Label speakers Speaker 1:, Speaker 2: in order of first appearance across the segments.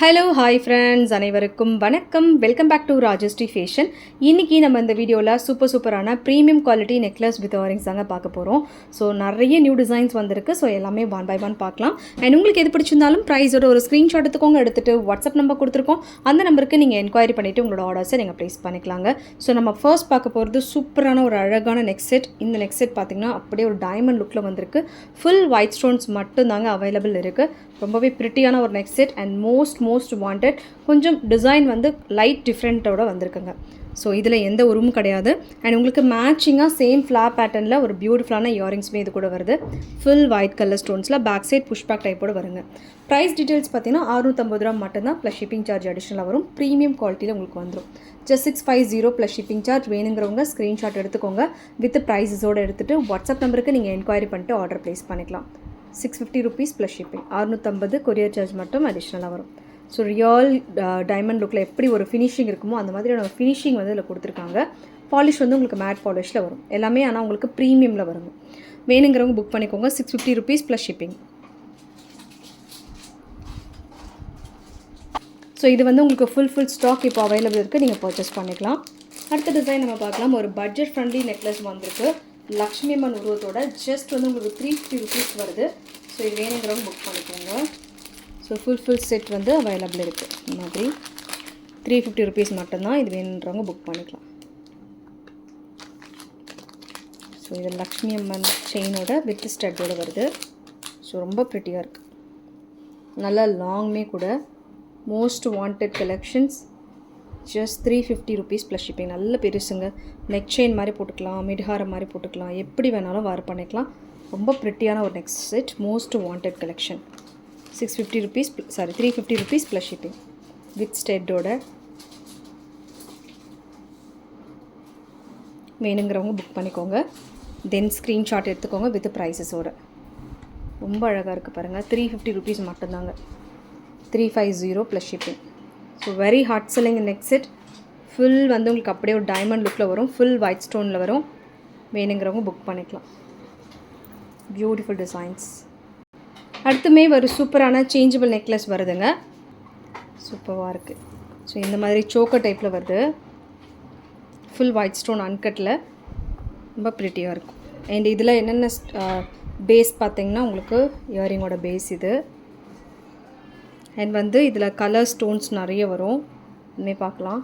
Speaker 1: Hello hi friends, அனைவருக்கும் வணக்கம். Welcome back to Rajashree fashion. இன்றைக்கி நம்ம இந்த வீடியோவில் சூப்பரான premium quality necklace with earrings தாங்க பார்க்க போகிறோம். ஸோ நிறைய நியூ டிசைன்ஸ் வந்திருக்கு. ஸோ எல்லாமே ஒன் பை ஒன் பார்க்கலாம். அண்ட் உங்களுக்கு எது பிடிச்சிருந்தாலும் ப்ரைஸோட ஒரு ஸ்க்ரீன்ஷாட் எடுத்துக்கோங்க. எடுத்துகிட்டு வாட்ஸ்அப் நம்பர் கொடுத்துருக்கோம். அந்த நம்பருக்கு நீங்கள் என்கொயரி பண்ணிவிட்டு உங்களோட ஆர்டர்ஸை நீங்கள் ப்ளேஸ் பண்ணிக்கலாங்க. ஸோ நம்ம ஃபர்ஸ்ட் பார்க்க போகிறது சூப்பரான ஒரு அழகான நெக் செட். இந்த நெக் செட் பார்த்திங்கன்னா அப்படியே ஒரு டைமண்ட் லுக்கில் வந்திருக்கு. ஃபுல் ஒயிட் ஸ்டோன்ஸ் மட்டும் தாங்க அவைலபிள் இருக்குது. ரொம்பவே ப்ரிட்டியான ஒரு neck set and most wanted. கொஞ்சம் டிசைன் வந்து லைட் டிஃப்ரெண்ட்டோட வந்திருக்குங்க. ஸோ இதில் எந்த உருவும் கிடையாது. அண்ட் உங்களுக்கு மேட்சிங்காக சேம் ஃப்ளார் பேட்டர்னில் ஒரு பியூட்டிஃபுல்லான இயரிங்ஸுமே இது கூட வருது. ஃபுல் ஒயிட் கலர் ஸ்டோன்ஸில் பேக் சைட் புஷ்பேக் டைப்போடு வருங்க. ப்ரைஸ் டீட்டெயில்ஸ் பார்த்தீங்கன்னா 650 ரூபா மட்டும்தான், ப்ளஸ் ஷிப்பிங் சார்ஜ் அடிஷ்னலாக வரும். ப்ரீமியம் குவாலிட்டியில் உங்களுக்கு வந்துடும். Just 650 plus shipping charge. வேணுங்கிறவங்க ஸ்க்ரீன்ஷாட் எடுத்துக்கோங்க. வித் ப்ரைஸஸோடு எடுத்துகிட்டு வாட்ஸ்அப் நம்பருக்கு நீங்கள் என்கொயரி பண்ணிட்டு ஆர்டர் ப்ளேஸ் பண்ணிக்கலாம். 650 rupees plus shipping. 650 courier charge மட்டும் அடிஷ்னலாக வரும். ஸோ ரியல் டைமண்ட் லுக்கில் எப்படி ஒரு ஃபினிஷிங் இருக்குமோ அந்த மாதிரியான ஃபினிஷிங் வந்து இதில் கொடுத்துருக்காங்க. பாலிஷ் வந்து உங்களுக்கு மேட் பாலிஷில் வரும் எல்லாமே. ஆனால் உங்களுக்கு ப்ரீமியமில் வருங்க. வேணுங்கிறவங்க புக் பண்ணிக்கோங்க. 650 rupees ப்ளஸ் ஷிப்பிங். ஸோ இது வந்து உங்களுக்கு ஃபுல் ஸ்டாக் இப்போ அவைலபிள் இருக்குது. நீங்கள் பர்ச்சேஸ் பண்ணிக்கலாம். அடுத்த டிசைன் நம்ம பார்க்கலாம். ஒரு பட்ஜெட் ஃப்ரெண்ட்லி நெக்லஸ் வந்திருக்கு. லக்ஷ்மி அம்மன் உருவத்தோட ஜஸ்ட் வந்து உங்களுக்கு 350 rupees வருது. ஸோ இது வேணுங்கிறவங்க புக் பண்ணிக்கோங்க. ஸோ ஃபுல் செட் வந்து அவைலபிள் இருக்குது. இந்த மாதிரி 350 rupees மட்டும்தான். இது வேணுன்றவங்க புக் பண்ணிக்கலாம். ஸோ இது லக்ஷ்மி அம்மன் செயினோட வித் ஸ்டட்டோட வருது. ஸோ ரொம்ப ப்ரிட்டியாக இருக்குது. நல்லா லாங்குமே கூட. Most wanted collections. Just 350 rupees plus shipping. நல்ல பெருசுங்க. நெக் செயின் மாதிரி போட்டுக்கலாம், மிட்ஹாரம் மாதிரி போட்டுக்கலாம், எப்படி வேணாலும் வேர் பண்ணிக்கலாம். ரொம்ப ப்ரிட்டியான ஒரு neck set. Most wanted collection. 350 rupees plus shipping with ஸ்டெட்டோட. வேணுங்கிறவங்க புக் பண்ணிக்கோங்க. தென் ஸ்க்ரீன்ஷாட் எடுத்துக்கோங்க வித் ப்ரைஸஸோட. ரொம்ப அழகாக இருக்குது பாருங்கள். 350 rupees மட்டும்தாங்க. 350 plus shipping. So very hot selling neck set. Full வந்து உங்களுக்கு அப்படியே ஒரு டைமண்ட் லுக்கில் வரும். ஃபுல் ஒயிட் ஸ்டோனில் வரும். வேணுங்கிறவங்க புக் பண்ணிக்கலாம். Beautiful designs. அடுத்துமே ஒரு சூப்பரான சேஞ்சபிள் நெக்லஸ் வருதுங்க. சூப்பராக இருக்குது. ஸோ இந்த மாதிரி சோக்கர் டைப்பில் வருது. ஃபுல் ஒயிட் ஸ்டோன் அன்கட்டில் ரொம்ப ப்ரிட்டியாக இருக்கும். அண்ட் இதில் என்னென்ன பேஸ் பார்த்திங்கன்னா உங்களுக்கு இயரிங்கோட பேஸ் இது. அண்ட் வந்து இதில் கலர் ஸ்டோன்ஸ் நிறைய வரும். இனிமேல் பார்க்கலாம்.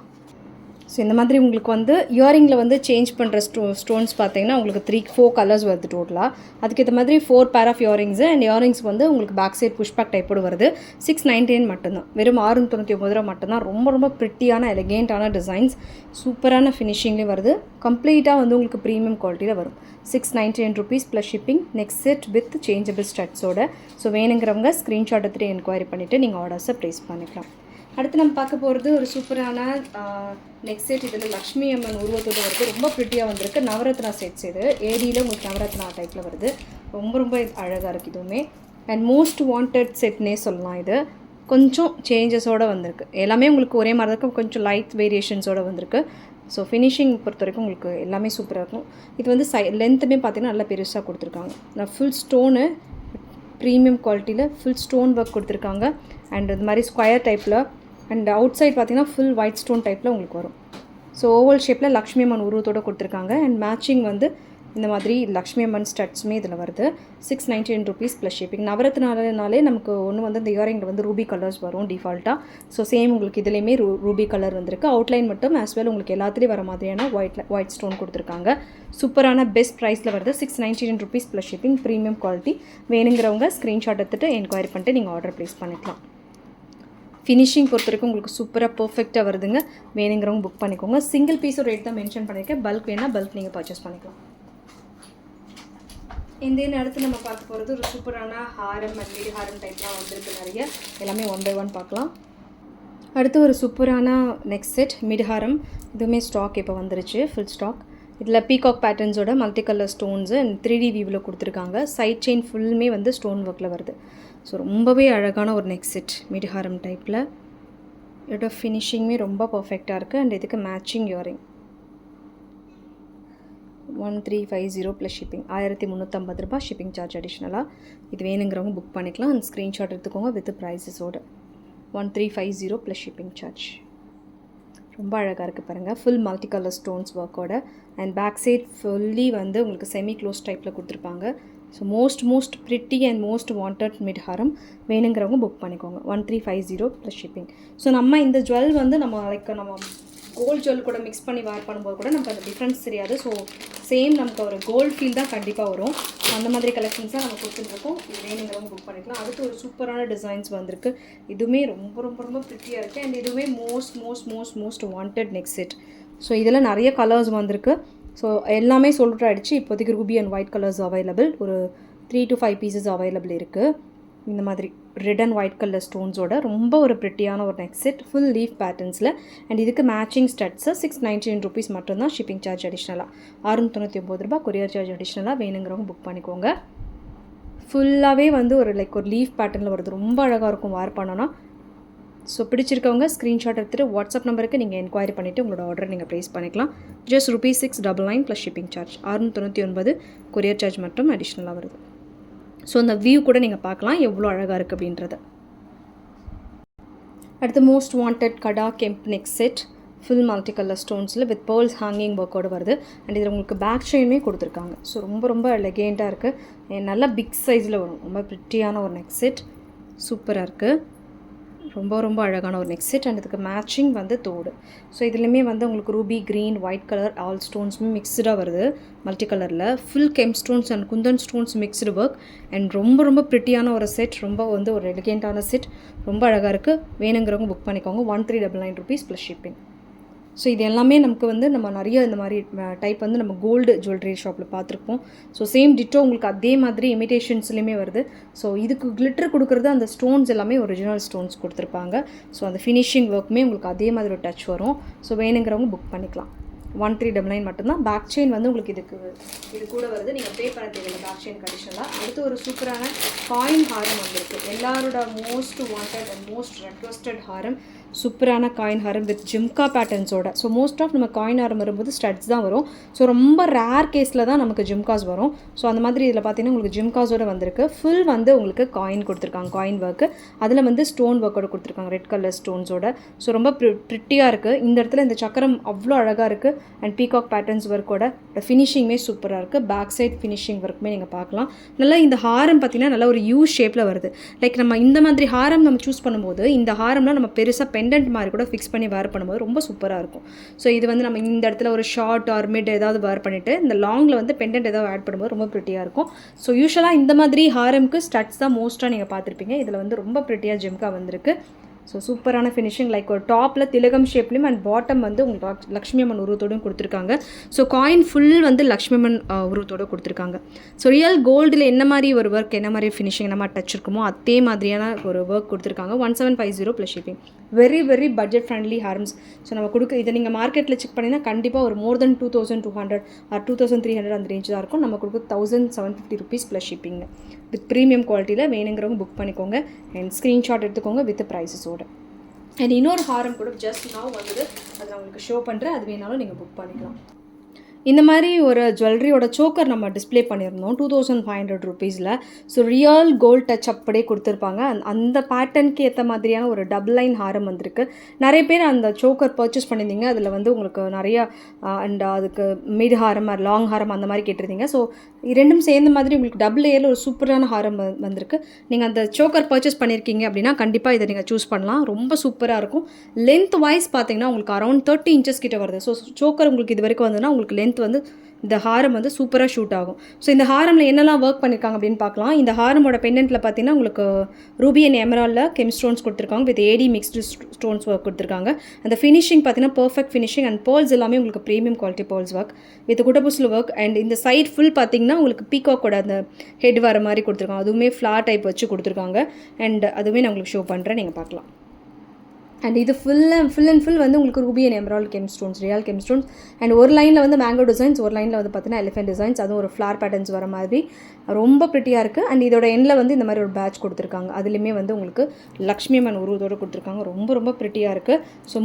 Speaker 1: ஸோ இந்த மாதிரி உங்களுக்கு வந்து இயரிங்கில் வந்து சேஞ்ச் பண்ணுற ஸ்டோன்ஸ் பார்த்தீங்கன்னா உங்களுக்கு 4 கலர்ஸ் வருது டோட்டலாக. அதுக்கேற்ற மாதிரி 4 pair of earrings. And earrings வந்து உங்களுக்கு பேக் சைட் புஷ்பேக் டைப்போடு வருது. 699 மட்டும்தான். வெறும் 699 ரூபா மட்டும்தான். ரொம்ப ப்ரிட்டியான எலிகேண்டான டிசைன்ஸ். சூப்பரான ஃபினிஷிங்லேயும் வருது. கம்ப்ளீட்டாக வந்து உங்களுக்கு ப்ரீமியம் குவாலிட்டியில் வரும். 699 rupees plus shipping. Next set with changeable ஸ்டட்ஸோட. ஸோ வேணுங்கிறவங்க ஸ்க்ரீன்ஷாட் எடுத்துகிட்டு என்கொயரி பண்ணிவிட்டு நீங்கள் ஆர்டர்ஸை ப்ளேஸ் பண்ணிக்கலாம். அடுத்து நம்ம பார்க்க போகிறது ஒரு சூப்பரான நெக் செட். இதில் லக்ஷ்மி அம்மன் உருவத்தோடு வருது. ரொம்ப ப்ரிட்டியாக வந்திருக்கு. நவரத்னா செட்ஸ் இது. ஏடியில் உங்களுக்கு நவரத்னா டைப்பில் வருது. ரொம்ப அழகாக இருக்குது இதுவுமே. அண்ட் மோஸ்ட் வாண்டட் செட்னே சொல்லலாம். இது கொஞ்சம் சேஞ்சஸோடு வந்திருக்கு. எல்லாமே உங்களுக்கு ஒரே மாதிரி இருக்கும். கொஞ்சம் லைட் வேரியேஷன்ஸோடு வந்திருக்கு. ஸோ ஃபினிஷிங் பொறுத்த வரைக்கும் உங்களுக்கு எல்லாமே சூப்பராக இருக்கும். இது வந்து லென்த்துமே பார்த்திங்கன்னா நல்லா பெருசாக கொடுத்துருக்காங்க. நான் ஃபுல் ஸ்டோனு ப்ரீமியம் குவாலிட்டியில் ஃபுல் ஸ்டோன் ஒர்க் கொடுத்துருக்காங்க. அண்ட் இது மாதிரி ஸ்கொயர் டைப்பில். அண்ட் அவுட் சைட் பார்த்திங்கன்னா ஃபுல் ஒயிட் ஸ்டோன் டைப்பில் உங்களுக்கு வரும். ஸோ ஓவல் ஷேப்பில் லக்ஷ்மி அம்மன் உருவத்தோடு கொடுத்துருக்காங்க. அண்ட் மேட்சிங் வந்து இந்த மாதிரி லக்ஷ்மி அம்மன் ஸ்டட்ஸுமே இதில் வருது. 699 rupees ப்ளஸ் ஷிப்பிங். நவரத்னாலே நமக்கு ஒன்று வந்து இந்த இயரிங்கில் வந்து ரூபி கலர்ஸ் வரும் டிஃபால்ட்டாக. ஸோ சேம் உங்களுக்கு இதுலேயுமே ரூபி கலர் வந்திருக்கு. அவுட்லைன் மட்டும் ஆஸ் வெல் உங்களுக்கு எல்லாத்துலேயும் வர மாதிரியான ஒயிட் ஸ்டோன் கொடுத்துருக்காங்க. சூப்பரான பெஸ்ட் ப்ரைஸில் வருது. 699 rupees plus shipping. Premium quality. வேணுங்கிறவங்க ஸ்க்ரீன்ஷாட் எடுத்துகிட்டு என்கொயரி பண்ணிட்டு நீங்கள் ஆர்டர் ப்ளேஸ் பண்ணிக்கலாம். ஃபினிஷிங் பொறுத்த வரைக்கும் உங்களுக்கு சூப்பராக பர்ஃபெக்டாக வருதுங்க. வேணுங்கிறவங்க புக் பண்ணிக்கோங்க. சிங்கிள் பீஸோட ரேட் தான் மென்ஷன் பண்ணியிருக்கேன். பல்க் வேணால் பல்க் நீங்கள் பர்ச்சேஸ் பண்ணிக்கலாம். இந்த அடுத்து நம்ம பார்க்க போகிறது ஒரு சூப்பரான ஹாரம் அண்ட் மிடி ஹாரம் டைப்லாம் வந்திருக்கு நிறைய. எல்லாமே ஒன் பை ஒன் பார்க்கலாம். அடுத்து ஒரு சூப்பரான நெக்ஸ்ட் செட் மிடி ஹாரம். இதுவுமே ஸ்டாக் இப்போ வந்துருச்சு. Full stock. இதில் பீகாக் பேட்டர்ன்ஸோட multi colour stones and 3D வியூவில் கொடுத்துருக்காங்க. சைட் செயின் ஃபுல்லுமே வந்து ஸ்டோன் ஒர்க்கில் வருது. ஸோ ரொம்பவே அழகான ஒரு நெக் செட் மிடி ஹாரம் டைப்பில். இதோட ஃபினிஷிங்குமே ரொம்ப பர்ஃபெக்டாக இருக்குது. அண்ட் இதுக்கு மேட்சிங் இயரிங். 1350 plus shipping. 1350 ரூபா ஷிப்பிங் சார்ஜ் அடிஷ்னலாக. இது வேணுங்கிறவங்க புக் பண்ணிக்கலாம். அண்ட் ஸ்க்ரீன்ஷாட் எடுத்துக்கோங்க வித் ப்ரைஸஸோடு. 1350 ப்ளஸ் ஷிப்பிங் சார்ஜ். ரொம்ப அழகாக இருக்குது பாருங்கள். ஃபுல் மல்டி கலர் ஸ்டோன்ஸ் ஒர்க்கோட அண்ட் பேக் சைட் ஃபுல்லி வந்து உங்களுக்கு செமி க்ளோஸ் டைப்பில் கொடுத்துருப்பாங்க. So most pretty and most wanted mid haaram வேணுங்கிறவங்க புக் பண்ணிக்கோங்க. 1350 ப்ளஸ் ஷிப்பிங். ஸோ நம்ம இந்த ஜுவல் வந்து நம்ம கோல்டு ஜுவல் கூட மிக்ஸ் பண்ணி வேர் பண்ணும்போது கூட நமக்கு அந்த டிஃப்ரென்ஸ் தெரியாது. ஸோ சேம் நமக்கு ஒரு கோல்டு ஃபீல் தான் கண்டிப்பாக வரும். அந்த மாதிரி கலெக்ஷன்ஸ் தான் நம்ம கொடுத்துட்டுருக்கோம். இது வேணுங்கிறவங்க புக் பண்ணிக்கலாம். அதுக்கு ஒரு சூப்பரான டிசைன்ஸ் வந்திருக்கு. இதுவுமே ரொம்ப ப்ரிட்டியாக இருக்குது. அண்ட் இதுவுமே most wanted next set. So இதில் நிறைய கலர்ஸ் வந்திருக்கு. ஸோ எல்லாமே சொல்லிட்டு ஆகிடுச்சு. இப்போதைக்கு ruby and white colours available. ஒரு 3 to 5 பீசஸ் அவைலபிள் இருக்குது. இந்த மாதிரி ரெட் அண்ட் ஒயிட் கலர் ஸ்டோன்ஸோட ரொம்ப ஒரு ப்ரிட்டியான ஒரு நெக் செட் ஃபுல் லீஃப் பேட்டர்ன்ஸில். அண்ட் இதுக்கு மேட்சிங் ஸ்டட்ஸு 699 rupees மட்டும்தான். ஷிப்பிங் சார்ஜ் அடிஷ்னலாக 699 ரூபா. கொரியர் சார்ஜ் அடிஷ்னலாக வேணுங்கிறவங்க புக் பண்ணிக்கோங்க. ஃபுல்லாகவே வந்து ஒரு லீஃப் பேட்டர்னில் வருது. ரொம்ப அழகாக இருக்கும் வேர் பண்ணோன்னா. ஸோ பிடிச்சிருக்கவங்க ஸ்க்ரீன்ஷாட் எடுத்துகிட்டு வாட்ஸ்அப் நம்பருக்கு நீங்கள் என்கொயரி பண்ணிவிட்டு உங்களோட ஆர்டர் நீங்கள் ப்ளேஸ் பண்ணிக்கலாம். Just ₹699 plus shipping charge. 699 courier charge மட்டும் அடிஷ்னலாக வருது. ஸோ அந்த வியூ கூட நீங்கள் பார்க்கலாம் எவ்வளோ அழகாக இருக்குது அப்படின்றது. அடுத்து most wanted kada kemp neck set full multi colour ஸ்டோன்ஸில் வித் பேர்ல்ஸ் ஹேங்கிங் ஒர்க்கோடு வருது. அண்ட் இதில் உங்களுக்கு பேக் செயினுமே கொடுத்துருக்காங்க. ஸோ ரொம்ப எலகெண்ட்டாக இருக்குது. நல்லா பிக் சைஸில் வரும். ரொம்ப ப்ரிட்டியான ஒரு நெக் செட். சூப்பராக இருக்குது. ரொம்ப அழகான ஒரு நெக் செட். அண்ட் இதுக்கு மேட்சிங் வந்து தோடு. ஸோ இதுலேயுமே வந்து உங்களுக்கு ruby, green, white colour all ஸ்டோன்ஸுமே மிக்ஸ்டாக வருது. மல்டி கலரில் full gem stones and kundan stones mixed work. And ரொம்ப ப்ரிட்டியான ஒரு செட். ரொம்ப வந்து ஒரு எலிகெண்ட்டான செட். ரொம்ப அழகாக இருக்குது. வேணுங்கிறவங்க புக் பண்ணிக்கோங்க. 1399 rupees ப்ளஸ் ஷிப்பிங். ஸோ இது எல்லாமே நமக்கு வந்து நம்ம நிறைய இந்த மாதிரி டைப் வந்து நம்ம கோல்டு ஜுவல்லரி ஷாப்பில் பார்த்துருப்போம். ஸோ சேம் டிட்டோ உங்களுக்கு அதே மாதிரி இமிடேஷன்ஸ்லேயுமே வருது. ஸோ இதுக்கு கிளிட்டர் கொடுக்குறது அந்த ஸ்டோன்ஸ் எல்லாமே ஒரிஜினல் ஸ்டோன்ஸ் கொடுத்துருப்பாங்க. ஸோ அந்த ஃபினிஷிங் ஒர்க்குமே உங்களுக்கு அதே மாதிரி ஒரு டச் வரும். ஸோ வேணுங்கிறவங்க புக் பண்ணிக்கலாம். 1399 மட்டும்தான். பேக் செயின் வந்து உங்களுக்கு இது கூட வருது. நீங்கள் பே பண்ண தேவையில்லை பேக் செயின் கண்டிஷனலாக. அடுத்து ஒரு சூப்பரான காயின் ஹாரம் வந்திருக்கு. எல்லாரோட most wanted and most requested ஹாரம். சூப்பரான காயின் ஹாரம் வித் ஜிம்கா பேட்டர்ன்ஸோட. ஸோ மோஸ்ட் ஆஃப் நம்ம காயின் ஹாரம் வரும்போது ஸ்டட்ஸ் தான் வரும். ஸோ ரொம்ப ரேர் கேஸில் தான் நமக்கு ஜிம்காஸ் வரும். ஸோ அந்த மாதிரி இதில் பார்த்தீங்கன்னா உங்களுக்கு ஜிம்காஸோட வந்திருக்கு. ஃபுல் வந்து உங்களுக்கு காயின் கொடுத்துருக்காங்க. காயின் ஒர்க்கு அதில் வந்து ஸ்டோன் ஒர்க்கோட கொடுத்துருக்காங்க. Red colour ஸ்டோன்ஸோட. ஸோ ரொம்ப ப்ரிட்டியாக இருக்குது. இந்த இடத்துல இந்த சக்கரம் அவ்வளோ அழகாக இருக்குது. அண்ட் பீகாக் பேட்டர்ன்ஸ் ஒர்க்கோட ஃபினிஷிங்குமே சூப்பராக இருக்குது. பேக் சைட் ஃபினிஷிங் ஒர்க்குமே நீங்கள் பார்க்கலாம். நல்லா இந்த ஹாரம் பார்த்தீங்கன்னா நல்லா ஒரு யூ ஷேப்பில் வருது. லைக் நம்ம இந்த மாதிரி ஹாரம் நம்ம சூஸ் பண்ணும்போது இந்த ஹாரம்லாம் நம்ம பெருசாக பெண்டன்ட் மாதிரி கூட ஃபிக்ஸ் பண்ணி வேர் பண்ணும்போது ரொம்ப சூப்பராக இருக்கும். ஸோ இது வந்து நம்ம இந்த இடத்துல ஒரு ஷார்ட் ஆர் மிட் ஏதாவது வேர் பண்ணிவிட்டு இந்த லாங்கில் வந்து பெண்டன்ட் ஏதாவது ஆட் பண்ணும்போது ரொம்ப ப்ரிட்டியாக இருக்கும். ஸோ யூஸ்வலாக இந்த மாதிரி ஹாரம்க்கு ஸ்டட்ஸ் தான் மோஸ்ட்டாக நீங்கள் பார்த்துருப்பீங்க. இதில் வந்து ரொம்ப ப்ரிட்டியாக ஜிம்கா வந்திருக்கு. ஸோ சூப்பரான ஃபினிஷிங். லைக் ஒரு டாப்பில் திலகம் ஷேப்லேயும் அண்ட் பாட்டம் வந்து உங்களுக்கு லக்ஷ்மி அம்மன் உருவத்தோடும் கொடுத்துருக்காங்க. ஸோ காயின் ஃபுல் வந்து லக்ஷ்மி அம்மன் உருவத்தோடு கொடுத்துருக்காங்க. ஸோ ரியல் கோல்டில் என்ன மாதிரி ஒரு ஒர்க், என்ன மாதிரி ஃபினிஷிங், என்ன மாதிரி டச் இருக்குமோ அதே மாதிரியான ஒரு ஒர்க் கொடுத்துருக்காங்க. 1750 plus shipping. Very budget friendly harams. So நம்ம இதை நீங்கள் மார்க்கெட்டில் செக் பண்ணிங்கன்னா கண்டிப்பாக ஒரு மோர் தென் 2200 ஆர் 2300 அந்த ரேஞ்ச் தான் இருக்கும். நம்ம கொடுக்க 1750 rupees plus shipping with premium குவாலிட்டியில். வேணுங்கிறவங்க புக் பண்ணிக்கோங்க. அண்ட் ஸ்க்ரீன்ஷாட் எடுத்துக்கோங்க வித் ப்ரைஸஸோட. அண்ட் இன்னொரு ஹாரம் கூட ஜஸ்ட் நவ் வந்து அதை நான் உங்களுக்கு ஷோ பண்ணுறேன். அது வேணாலும் நீங்கள் புக் பண்ணிக்கலாம். இந்த மாதிரி ஒரு ஜுவல்லரியோட சோக்கர் நம்ம டிஸ்பிளே பண்ணியிருந்தோம் 2500 rupeesல. ஸோ ரியல் கோல்ட் டச் அப்படியே கொடுத்துருப்பாங்க. அந்த பேட்டர்னுக்கு ஏற்ற மாதிரியான ஒரு டபுள் லைன் ஹாரம் வந்திருக்கு. நிறைய பேர் அந்த சோக்கர் பர்ச்சேஸ் பண்ணியிருந்தீங்க. அதில் வந்து உங்களுக்கு நிறையா அண்ட் அதுக்கு மிட் ஹாரம் லாங் ஹாரம் அந்த மாதிரி கேட்டிருந்தீங்க. ஸோ ரெண்டும் சேர்ந்த மாதிரி உங்களுக்கு டபுள் லேயரில் ஒரு சூப்பரான ஹாரம் வந்திருக்கு. நீங்கள் அந்த சோக்கர் பர்ச்சேஸ் பண்ணியிருக்கீங்க அப்படின்னா கண்டிப்பாக இதை நீங்கள் சூஸ் பண்ணலாம். ரொம்ப சூப்பராக இருக்கும். லென்த் வைஸ் பார்த்தீங்கன்னா உங்களுக்கு அரௌண்ட் 30 inches கிட்ட வருது. ஸோ சோக்கர் உங்களுக்கு இது வரைக்கும் வந்ததுன்னா உங்களுக்கு லென்த் வந்து இந்த ஹாரம் வந்து சூப்பராக ஷூட் ஆகும். ஸோ இந்த ஹாரமில் என்னெல்லாம் ஒர்க் பண்ணியிருக்காங்க அப்படின்னு பார்க்கலாம். இந்த ஹாரமோட பெண்டன்ட்டில் பார்த்தீங்கன்னா உங்களுக்கு ரூபி அண்ட் எமரால்டில் கெம் ஸ்டோன்ஸ் கொடுத்துருக்காங்க. With AD mixed stones work கொடுத்துருக்காங்க. அந்த ஃபினிஷிங் பார்த்தீங்கன்னா பர்ஃபெக்ட் ஃபினிஷிங். அண்ட் பேர்ல்ஸ் எல்லாமே உங்களுக்கு premium quality pearls work with குட்டபூசில் ஒர்க். அண்ட் இந்த சைட் ஃபுல் பார்த்தீங்கன்னா உங்களுக்கு பீகாக்கோட அந்த ஹெட் வர மாதிரி கொடுத்துருக்காங்க. அதுவுமே ஃப்ளாட் டைப் வச்சு கொடுத்துருக்காங்க. அண்ட் அதுவுமே நான் உங்களுக்கு ஷோ பண்ணுறேன், நீங்கள் பார்க்கலாம். அண்ட் இது ஃபுல் அண்ட் ஃபுல் வந்து உங்களுக்கு ruby and emerald gem stones, real gem stones. And ஒரு லைனில் வந்து மேங்கோ டிசைன்ஸ், ஒரு லைனில் வந்து பார்த்தீங்கன்னா எலிஃபென்ட் டிசைன்ஸ், அதுவும் ஒரு ஃப்ளார் பேட்டர்ன்ஸ் வர மாதிரி ரொம்ப ப்ரிட்டியாக இருக்குது. அண்ட் இதோட எண்டில் வந்து இந்த மாதிரி ஒரு பேட்ச் கொடுத்துருக்காங்க. அதுலேயுமே வந்து உங்களுக்கு லக்ஷ்மி அம்மன் உருவத்தோடு கொடுத்துருக்காங்க. ரொம்ப ரொம்ப ப்ரிட்டியாக இருக்குது. So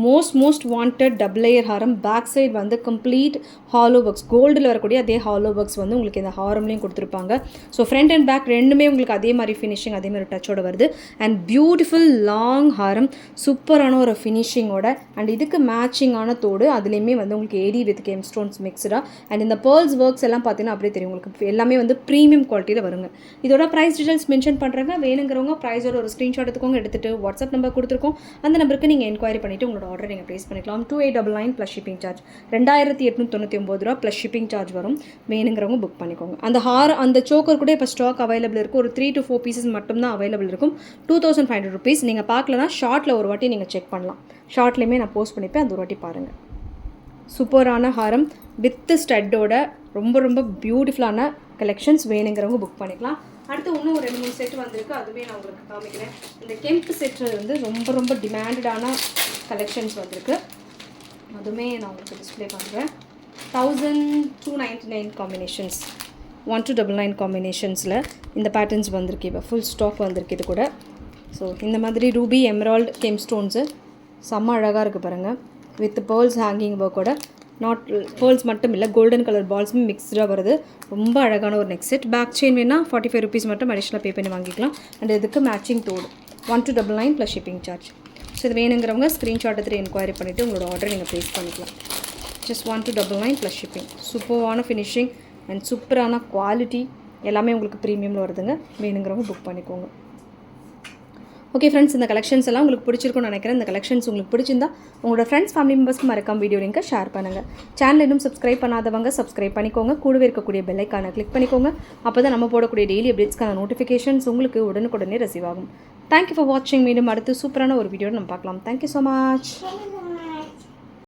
Speaker 1: most wanted double layer ஹாரம். பேக் சைடு வந்து கம்ப்ளீட் ஹாலோ ஒர்க்ஸ், கோல்டில் வரக்கூடிய அதே ஹாலோ ஒர்க்ஸ் வந்து உங்களுக்கு இந்த ஹாரம்லேயும் கொடுத்துருப்பாங்க. ஸோ ஃப்ரண்ட் அண்ட் பேக் ரெண்டுமே உங்களுக்கு அதே மாதிரி ஃபினிஷிங், அதே மாதிரி டச்சோட வருது. அண்ட் பியூட்டிஃபுல் லாங் ஹாரம், சூப்பரான ஒரு ஃபினிஷிங்கோட. அண்ட் இதுக்கு மேட்சிங்கான தோடு, அதுலேயுமே வந்து உங்களுக்கு ஏடி வித் கெம் ஸ்டோன்ஸ் மிக்ஸ்டாக. அண்ட் இந்த பேர்ல்ஸ் ஒர்க்ஸ் எல்லாம் பார்த்தீங்கன்னா அப்படியே தெரியும் உங்களுக்கு, எல்லாமே வந்து ப்ரீமியம் குவாலிட்டியில் வருங்க. இதோட ப்ரைஸ் டீடைல்ஸ் மென்ஷன் பண்ணுறாங்க. வேணுங்கிறவங்க ப்ரைஸோட ஒரு ஸ்க்ரீன்ஷாட் எடுத்துக்கோங்க. எடுத்துகிட்டு வாட்ஸ்அப் நம்பர் கொடுத்துருக்கோம், அந்த நம்பருக்கு நீங்கள் என்கொயரி பண்ணிவிட்டு உங்களோட ஆர்டர் நீங்கள் ப்ளேஸ் பண்ணிக்கலாம். 2899 ப்ளஸ் ஷிப்பிங் சார்ஜ், 2899 ரூபா ப்ளஸ் ஷிப்பிங் சார்ஜ் வரும். வேணுங்கிறவங்க புக் பண்ணிக்கோங்க. அந்த சோக்கர் கூட இப்போ ஸ்டாக் அவைலபிள் இருக்குது. ஒரு 3 to 4 பீசஸ் மட்டும்தான் அவைலபிள் இருக்கும். 2500 rupees. நீங்கள் பார்க்கலன்னா ஷார்ட்டில் ஒரு வாட்டி நீங்கள் செக் பண்ணலாம். ஷார்ட்லேயுமே நான் போஸ்ட் பண்ணிப்பேன், அது ஒரு வாட்டி பாருங்கள். சூப்பரான ஹாரம் வித் ஸ்டட்டோட ரொம்ப பியூட்டிஃபுல்லான கலெக்ஷன்ஸ். வேணுங்கிறவங்க புக் பண்ணிக்கலாம். அடுத்து இன்னும் ஒரு 2-3 செட் வந்திருக்கு, அதுவே நான் உங்களுக்கு காமிக்கிறேன். இந்த கெம்ப் செட் வந்து ரொம்ப டிமாண்டடான கலெக்ஷன்ஸ் வந்திருக்கு. அதுவுமே நான் உங்களுக்கு டிஸ்பிளே பண்ணுறேன். 1299 காம்பினேஷன்ஸ், 1299 காம்பினேஷன்ஸில் இந்த பேட்டர்ன்ஸ் வந்திருக்கு. இப்போ ஃபுல் ஸ்டாக் வந்திருக்கு இது கூட. ஸோ இந்த மாதிரி ரூபி எமரால்ட் கெம் ஸ்டோன்ஸு செம்ம அழகாக இருக்குது பாருங்கள். வித் பேர்ல்ஸ் ஹேங்கிங் ஒர்க்கோட, நாட் பேர்ல்ஸ் மட்டும் இல்லை, கோல்டன் கலர் பால்ஸுமே மிக்ஸ்டாக வருது. ரொம்ப அழகான ஒரு நெக் செட். பேக் செயின் வேணால் 45 rupees மட்டும் அடிஷ்னலாக பே பண்ணி வாங்கிக்கலாம். அண்ட் இதுக்கு மேட்சிங் தோடு 1299 ப்ளஸ் ஷிப்பிங் சார்ஜ். ஸோ இது வேணுங்கிறவங்க ஸ்க்ரீன்ஷாட் எடுத்துகிட்டு என்கொயரி பண்ணிவிட்டு உங்களோட ஆர்டர் நீங்கள் ப்ளேஸ் பண்ணிக்கலாம். Just 1299 plus shipping. சூப்பரான ஃபினிஷிங் அண்ட் சூப்பரான குவாலிட்டி, எல்லாமே உங்களுக்கு ப்ரீமியமில் வருதுங்க. வேணுங்கிறவங்க புக் பண்ணிக்கோங்க. ஓகே ஃப்ரெண்ட்ஸ், இந்த கலெக்ஷன்ஸ் எல்லாம் உங்களுக்கு பிடிச்சிருக்கும்னு நினைக்கிறேன். இந்த கலெக்ஷன்ஸ் உங்களுக்கு பிடிச்சிருந்தா உங்களோட ஃப்ரெண்ட்ஸ் ஃபேமிலி மெம்பர்ஸ்க்கு மறக்காம வீடியோ லிங்கை ஷேர் பண்ணுங்கள். சேனல் இன்னும் சப்ஸ்கிரைப் பண்ணாதவங்க சப்ஸ்கிரைப் பண்ணிக்கோங்க. கூடவே இருக்கக்கூடிய பெல் ஐக்கானை கிளிக் பண்ணிக்கோங்க. அப்போ தான் நம்ம போடக்கூடிய டெய்லி அப்டேட்ஸ்க்கான நோட்டிஃபிகேஷன்ஸ் உங்களுக்கு உடனுக்குடனே ரிசீவ் ஆகும். தேங்க்யூ ஃபார் வாட்சிங். மீண்டும் அடுத்து சூப்பரான ஒரு வீடியோ நம்ம பார்க்கலாம். Thank you so much.